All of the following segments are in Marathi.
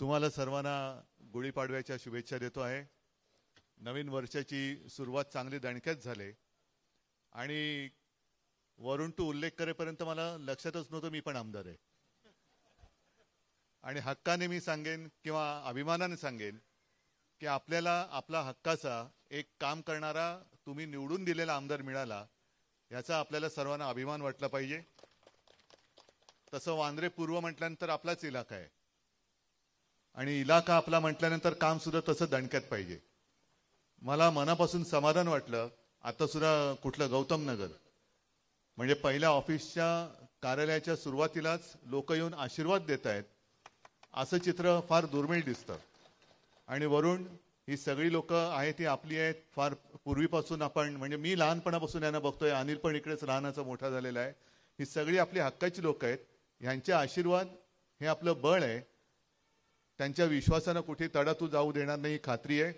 तुम्हाला सर्वांना गुढीपाडव्याच्या शुभेच्छा देतो आहे। नवीन वर्षाची सुरुवात चांगली दणक्यात झाली आणि वरून तू उल्लेख करेपर्यंत मला लक्षातच नव्हतं मी पण आमदार आहे। आणि हक्काने मी सांगेन किंवा अभिमानाने सांगेन की आपल्याला आपला हक्काचा एक काम करणारा तुम्ही निवडून दिलेला आमदार मिळाला, याचा आपल्याला सर्वांना अभिमान वाटला पाहिजे। तसं वांद्रे पूर्व म्हटल्यानंतर आपलाच इलाका आहे आणि इलाका आपला म्हटल्यानंतर काम सुद्धा तसं दणक्यात पाहिजे। मला मनापासून समाधान वाटलं आता सुद्धा कुठलं गौतम नगर म्हणजे पहिल्या ऑफिसच्या कार्यालयाच्या सुरुवातीलाच लोक येऊन आशीर्वाद देत आहेत, असं चित्र फार दुर्मिळ दिसतं। आणि वरून ही सगळी लोक आहेत ती आपली आहेत, फार पूर्वीपासून आपण म्हणजे मी लहानपणापासून यांना बघतोय, अनिल पण इकडेच लहानाचा मोठा झालेला आहे। ही सगळी आपली हक्काची लोक आहेत, यांचे आशीर्वाद हे आपलं बळ आहे। त्यांच्या विश्वासानं कुठे तडातू जाऊ देणार नाही खात्री आहे।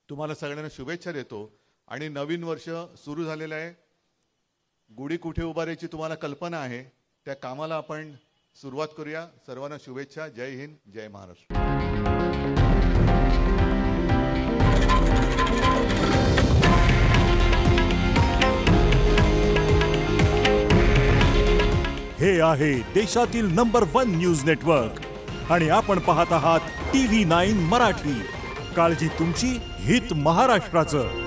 तुम्हाला सगळ्यांना शुभेच्छा देतो आणि नवीन वर्ष सुरू झालेलं आहे। गुढी कुठे उभारायची तुम्हाला कल्पना आहे, त्या कामाला आपण सुरुवात करूया। सर्वांना शुभेच्छा। जय हिंद, जय महाराष्ट्र। हे आहे देशातील नंबर 1 न्यूज नेटवर्क आणि आपण पाहत आहात TV9 मराठी। काळजी तुमची, हित महाराष्ट्राचं।